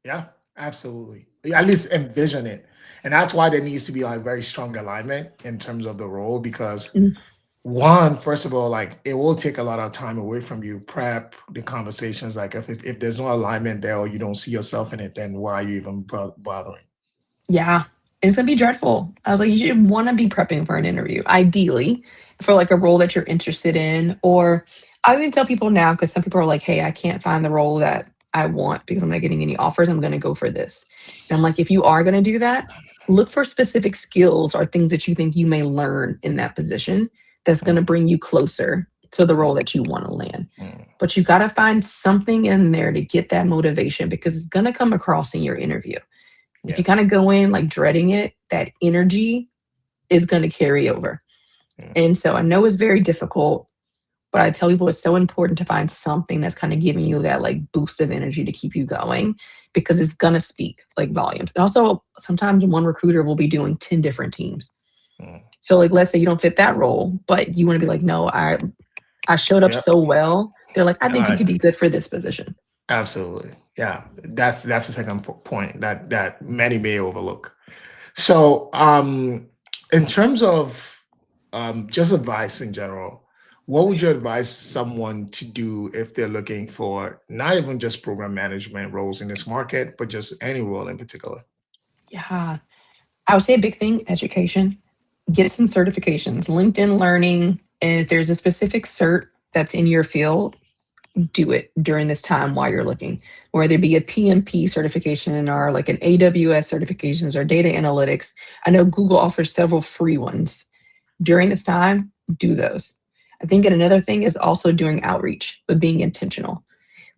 Yeah, absolutely. At least envision it. And that's why there needs to be like very strong alignment in terms of the role because Mm, one, first of all, like it will take a lot of time away from you, prep the conversations. Like if there's no alignment there or you don't see yourself in it, then why are you even bothering? yeah. And it's gonna be dreadful. I was like, you should want to be prepping for an interview, ideally, for like a role that you're interested in. Or I even tell people now, because some people are like, hey, I can't find the role that I want because I'm not getting any offers. I'm gonna go for this. And I'm like, if you are gonna do that, look for specific skills or things that you think you may learn in that position that's gonna Mm, bring you closer to the role mm, that you want to land. mm. But you got to find something in there to get that motivation because it's going to come across in your interview. If Yeah. you kind of go in like dreading it, that energy is going to carry over. Mm, And so I know it's very difficult, but I tell people it's so important to find something that's kind of giving you that like boost of energy to keep you going because it's going to speak like volumes. And also, sometimes one recruiter will be doing 10 different teams. mm. So, like, let's say you don't fit that role, but you want to be like, no, I showed up Yep. so well. They're like, I think you Uh, could be good for this position. Absolutely. Yeah. That's the second point that many may overlook. So, in terms of just advice in general, what would you advise someone to do if they're looking for not even just program management roles in this market, but just any role in particular? Yeah. I would say a big thing, education. Get some certifications, LinkedIn Learning. And if there's a specific cert that's in your field, do it during this time while you're looking, whether it be a PMP certification or like an AWS certifications or data analytics. I know Google offers several free ones. During this time, do those. I think another thing is also doing outreach, but being intentional.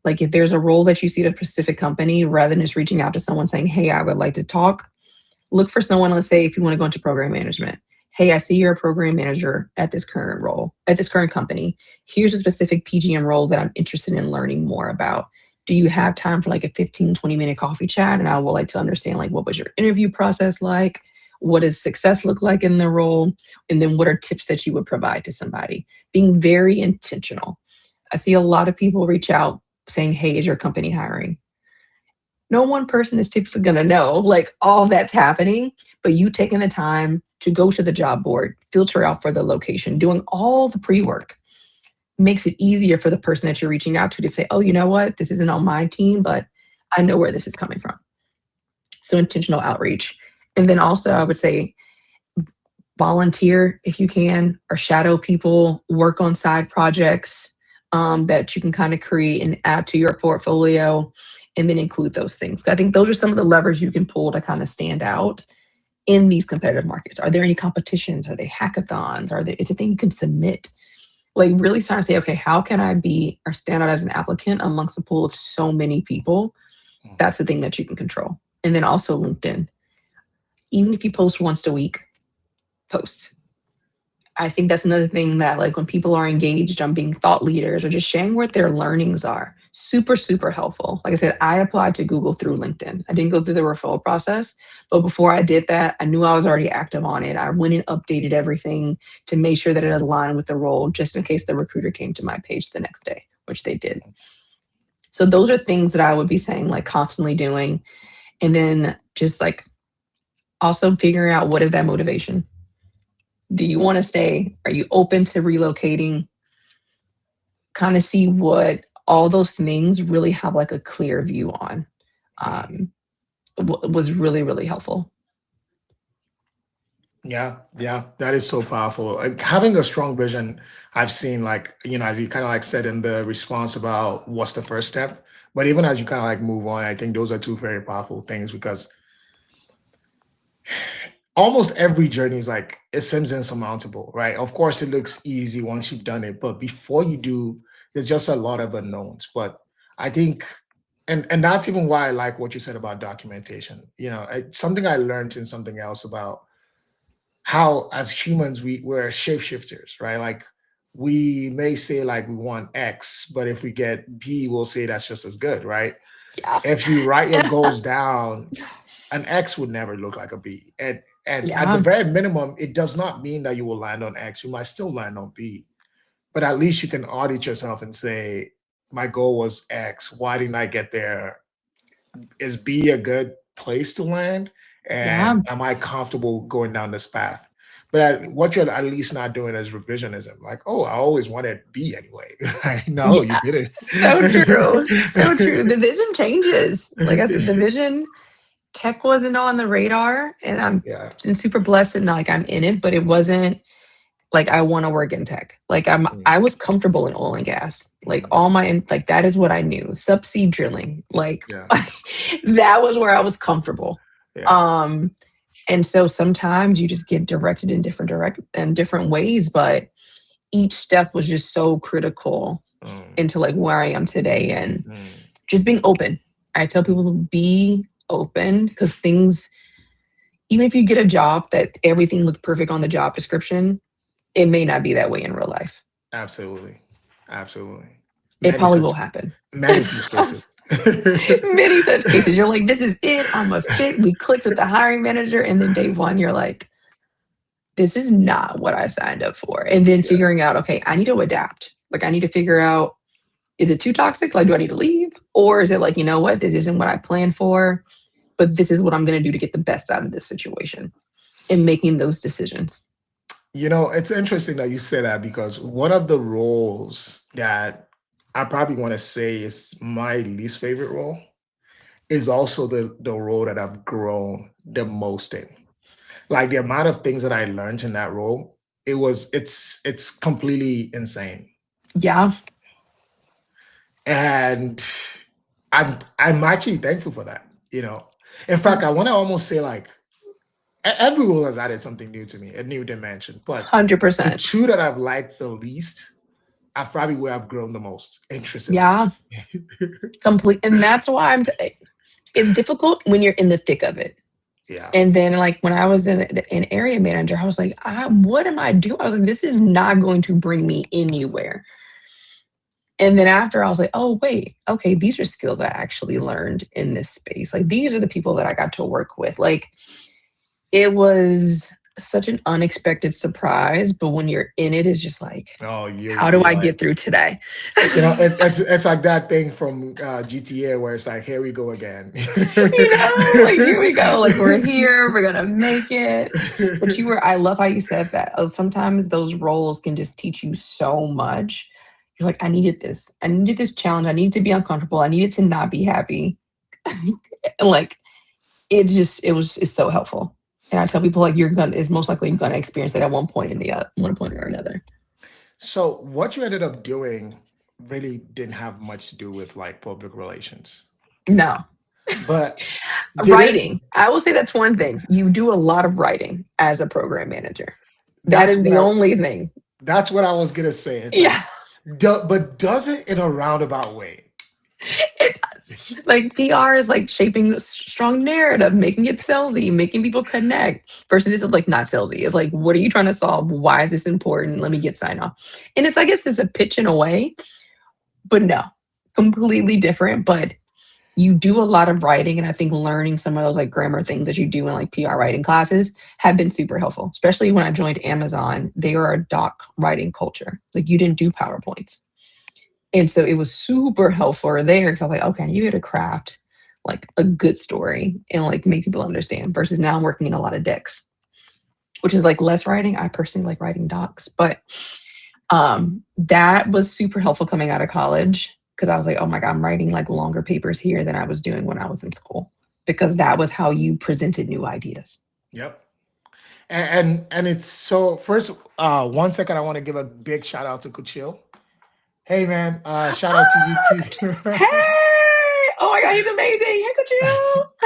Like if there's a role that you see at a specific company, rather than just reaching out to someone saying, hey, I would like to talk, look for someone, let's say if you want to go into program management. Hey, I see you're a program manager at this current role, at this current company. Here's a specific PGM role that I'm interested in learning more about. Do you have time for like a 15, 20-minute coffee chat? And I would like to understand like what was your interview process like? What does success look like in the role? And then what are tips that you would provide to somebody? Being very intentional. I see a lot of people reach out saying, hey, is your company hiring? No one person is typically going to know like all that's happening, but you taking the time to go to the job board, filter out for the location, doing all the pre-work makes it easier for the person that you're reaching out to say, oh, you know what? This isn't on my team, but I know where this is coming from. So intentional outreach. And then also, I would say volunteer if you can, or shadow people, work on side projects that you can kind of create and add to your portfolio, and then include those things. I think those are some of the levers you can pull to kind of stand out in these competitive markets. Are there any competitions? Are they hackathons? Is it a thing you can submit? Like really starting to say, okay, how can I be or stand out as an applicant amongst a pool of so many people? That's the thing that you can control. And then also LinkedIn. Even if you post once a week, post. I think that's another thing that, like, when people are engaged on being thought leaders or just sharing what their learnings are, super, super helpful. Like I said, I applied to Google through LinkedIn. I didn't go through the referral process, but before I did that, I knew I was already active on it. I went and updated everything to make sure that it aligned with the role, just in case the recruiter came to my page the next day, which they did. So those are things that I would be saying, like, constantly doing. And then just like also figuring out, what is that motivation? Do you want to stay? Are you open to relocating? Kind of see what all those things really have like a clear view on. Was really, really helpful. Yeah, yeah, that is so powerful. Like having a strong vision, I've seen like, as you kind of like said in the response about what's the first step, but even as you kind of like move on, I think those are two very powerful things because almost every journey is like it seems insurmountable, right? Of course, it looks easy once you've done it, but before you do, there's just a lot of unknowns. But I think, and that's even why I like what you said about documentation. It's something I learned in something else about how as humans we're shapeshifters, right? Like we may say like we want X, but if we get B, we'll say that's just as good, right? Yeah. If you write your goals down, an X would never look like a B. And at the Yeah. very minimum, it does not mean that you will land on X. You might still land on B, but at least you can audit yourself and say, my goal was X. Why didn't I get there? Is B a good place to land? Yeah. And am I comfortable going down this path? But what you're at least not doing is revisionism. Like, oh, I always wanted B anyway. No, you Yeah. didn't. So true. So true. The vision changes. Like I said, the vision, tech wasn't on the radar, and I'm Yeah. super blessed and like I'm in it, but it wasn't like I want to work in tech. Like Mm, I was comfortable in oil and gas. Like mm, like that is what I knew. Subsea drilling. Like yeah. that was where I was comfortable. Yeah. Um and so sometimes you just get directed in different ways, but each step was just so critical Mm, into like where I am today, and mm. just being open. I tell people to be open, because things, even if you get a job that everything looked perfect on the job description, it may not be that way in real life. Absolutely. Absolutely. It Many probably will such happen. many such cases. Many such cases. You're like, this is it. I'm a fit. We clicked with the hiring manager. And then day one, you're like, this is not what I signed up for. And then Yeah. figuring out, okay, I need to adapt. Like, I need to figure out, is it too toxic? Like, do I need to leave? Or is it like, you know what? This isn't what I planned for, but this is what I'm going to do to get the best out of this situation, and making those decisions. It's interesting that you say that because one of the roles that I probably want to say is my least favorite role is also the role that I've grown the most in. Like the amount of things that I learned in that role, it's completely insane. Yeah. And I'm actually thankful for that. In fact, I want to almost say like every role has added something new to me, a new dimension. But the 100%. two that I've liked the least are probably where I've grown the most, interestingly. Yeah. Complete. And that's why it's difficult when you're in the thick of it. Yeah. And then, like, when I was an area manager, I was like, what am I doing? I was like, this is not going to bring me anywhere. And then after, I was like, oh, wait, okay, these are skills I actually learned in this space. Like, these are the people that I got to work with. Like, it was such an unexpected surprise. But when you're in it, it's just like, Oh, how you'll do be I like, get through today? it's like that thing from GTA where it's like, here we go again. Like, here we go. Like, we're here. We're going to make it. But I love how you said that. Sometimes those roles can just teach you so much. You're like, I needed this. I needed this challenge. I needed to be uncomfortable. I needed to not be happy. Like, it's so helpful. And I tell people like it's most likely gonna experience it at one point one point or another. So what you ended up doing really didn't have much to do with like public relations, No. but did it? Writing. I will say that's one thing. You do a lot of writing as a program manager. That That's is what the I. only thing. That's what I was gonna say. It's like, Yeah. but does it in a roundabout way? It does. Like PR is like shaping a strong narrative, making it salesy, making people connect. Versus this is like not salesy. It's like, what are you trying to solve? Why is this important? Let me get sign off. And it's I guess it's a pitch in a way, but no, completely different. But you do a lot of writing, and I think learning some of those like grammar things that you do in like PR writing classes have been super helpful. Especially when I joined Amazon, they are a doc writing culture. Like you didn't do PowerPoints. And so it was super helpful there because I was like, okay, you got to craft like a good story and like make people understand versus now I'm working in a lot of decks, which is like less writing. I personally like writing docs, but that was super helpful coming out of college because I was like, oh my God, I'm writing like longer papers here than I was doing when I was in school because that was how you presented new ideas. Yep. And it's so first 1 second, I want to give a big shout out to Kuchil. Hey man, shout out to you too. Hey! Oh my God, he's amazing. Hey, could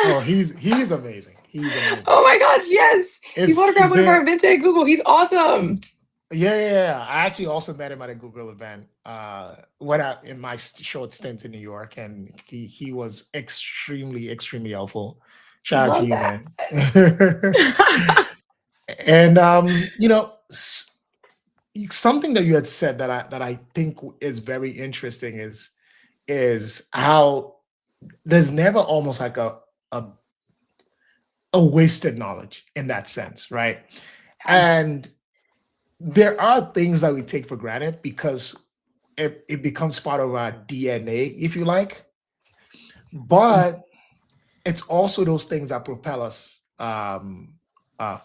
Oh, you? he's amazing. He's amazing. Oh my gosh, yes. He It's photographed one of our been events at Google. He's awesome. yeah. I actually also met him at a Google event when I in my short stint in New York, and he was extremely helpful. Shout out to Love you, that. man. And something that you had said that I think is very interesting is how there's never almost like a wasted knowledge in that sense, right? And there are things that we take for granted because it becomes part of our DNA, if you like. But it's also those things that propel us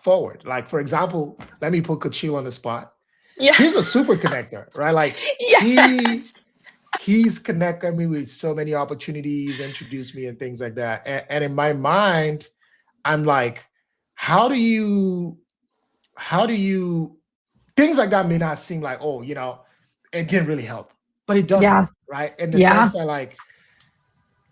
forward. Like, for example, let me put Kachil on the spot. Yeah. He's a super connector, right? Like Yes. he's connected me with so many opportunities, introduced me and things like that. And in my mind, I'm like, how do you things like that may not seem like, oh, it didn't really help, but it does Yeah. help, right? In the Yeah. sense that like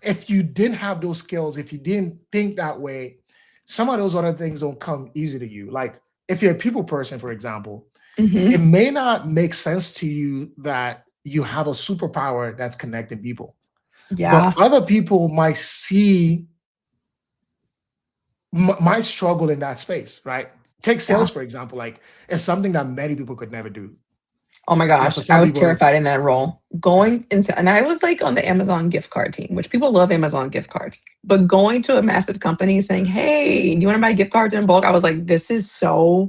if you didn't have those skills, if you didn't think that way, some of those other things don't come easy to you. Like if you're a people person, for example, it Hmm. may not make sense to you that you have a superpower that's connecting people. But Yeah. other people might see might struggle in that space, right? Take Yeah. sales, for example, like it's something that many people could never do. Oh my But gosh. for I some was people, terrified it's in that role. Going into, and I was like on the Amazon gift card team, which people love Amazon gift cards. But going to a massive company saying, hey, do you want to buy gift cards in bulk? I was like, this is so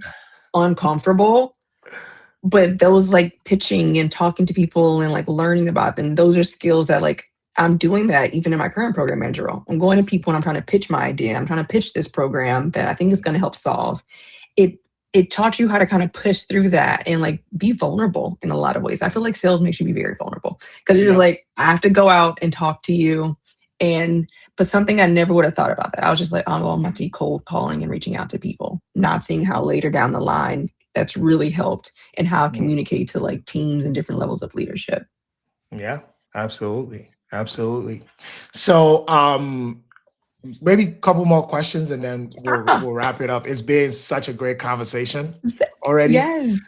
uncomfortable. But those like pitching and talking to people and like learning about them, those are skills that like I'm doing that even in my current program manager role. I'm going to people and I'm trying to pitch my idea. I'm trying to pitch this program that I think is going to help solve. It it taught you how to kind of push through that and like be vulnerable in a lot of ways. I feel like sales makes you be very vulnerable because you're just yep. like, I have to go out and talk to you. And but something I never would have thought about that. I was just like, oh, well, I'm going to be cold calling and reaching out to people, not seeing how later down the line that's really helped and how I Mm, communicate to like teams and different levels of leadership. yeah, absolutely. So maybe a couple more questions and then Ah, we'll wrap it up. It's been such a great conversation already. yes.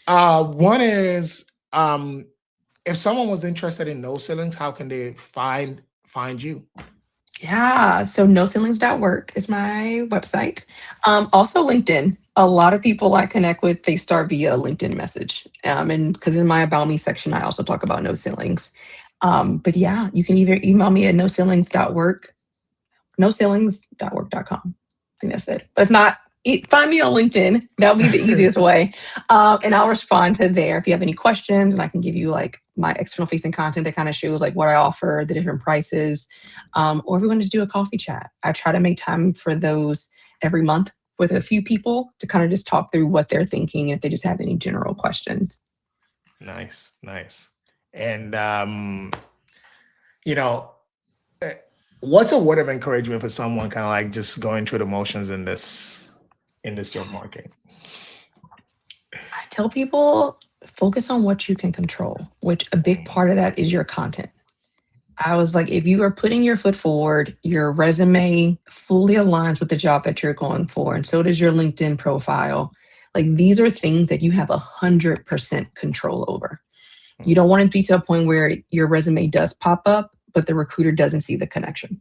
One is if someone was interested in no ceilings, how can they find you? Yeah. So NoCeilings.work is my website. Also LinkedIn. A lot of people I connect with, they start via LinkedIn message. And because in my About Me section, I also talk about no ceilings. But yeah, you can either email me at noceilings.work, noceilings.work.com. I think that's it. But if not, find me on LinkedIn. That'll be the easiest way. And I'll respond to there if you have any questions, and I can give you like my external facing content that kind of shows like what I offer, the different prices, or if we want to do a coffee chat. I try to make time for those every month with a few people to kind of just talk through what they're thinking if they just have any general questions. Nice. And you know, eh, What's a word of encouragement for someone kind of like just going through the motions in this job market? I tell people focus on what you can control, which a big Mm, part of that is your content. I was like, if you are putting your foot forward, your resume fully aligns with the job that you're going for, and so does your LinkedIn profile. Like these are things that you have 100% control over. You mm, don't want to be to a point where your resume does pop up, but the recruiter doesn't see the connection.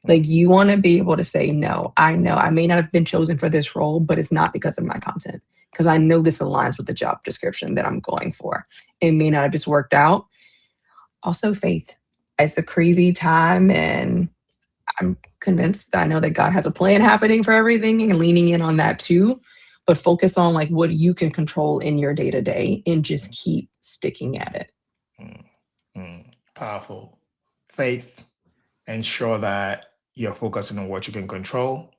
Like mm, you want to be able to say, no, I know I may not have been chosen for this role, but it's not because of my content. Because I know this aligns with the job description that I'm going for. It may not have just worked out. Also, faith. It's a crazy time, and I'm convinced that I know that God has a plan happening for everything and leaning in on that too. But focus on like what you can control in your day to day and just keep sticking at it. mm, Powerful. Faith. Ensure that you're focusing on what you can control.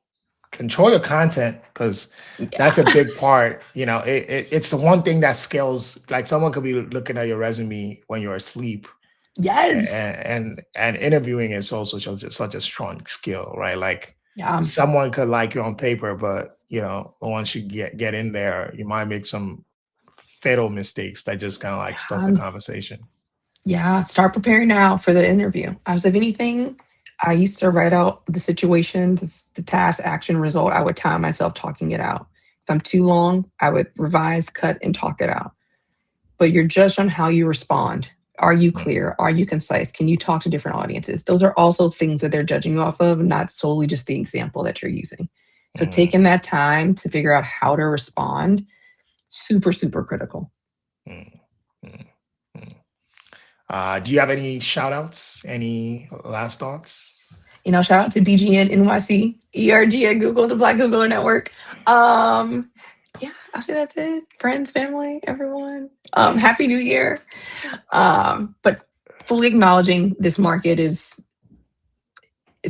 Control your content because that's a Yeah. big part. It's the one thing that scales. Like someone could be looking at your resume when you're asleep, Yes. and interviewing is also such a strong skill, right? Like Yeah. someone could like you on paper, but once you get in there, you might make some fatal mistakes that just kind of like stop the Yeah. conversation. Yeah, start preparing now for the interview. I was, if anything, I used to write out the situations, the task, action, result. I would time myself talking it out. If I'm too long, I would revise, cut, and talk it out. But you're judged on how you respond. Are you Mm, clear? Are you concise? Can you talk to different audiences? Those are also things that they're judging you off of, not solely just the example that you're using. So mm, taking that time to figure out how to respond, super, super critical. mm, mm, mm. Do you have any shout outs? Any last thoughts? Shout out to BGN NYC, ERG at Google, the Black Googler Network. Um, yeah, actually that's it. Friends, family, everyone. Happy New Year. But fully acknowledging this market is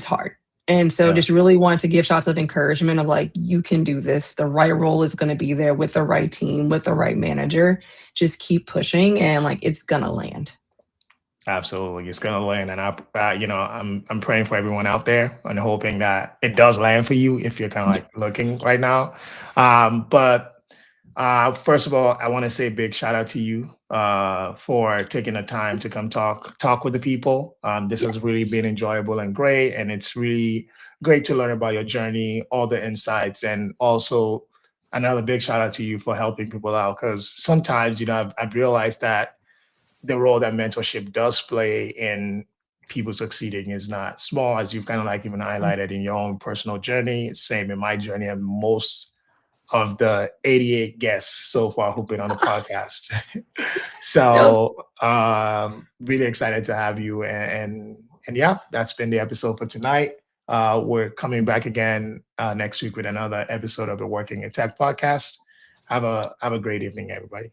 hard. And so Yeah, just really wanted to give shots of encouragement of like, you can do this. The right role is going to be there with the right team, with the right manager. Just keep pushing and like it's gonna land. absolutely. It's gonna land, and I'm praying for everyone out there and hoping that it does land for you if you're kind of like Yes. looking right now. But first of all, I want to say a big shout out to you for taking the time to come talk with the people. This has really been Yes. enjoyable and great, and it's really great to learn about your journey, all the insights, and also another big shout out to you for helping people out because sometimes I've realized that the role that mentorship does play in people succeeding is not small, as you've kind of like even highlighted in your own personal journey. Same in my journey, and most of the 88 guests so far who've been on the podcast. No, So really excited to have you. And yeah, that's been the episode for tonight. We're coming back again next week with another episode of the Working in Tech podcast. Have a great evening, everybody.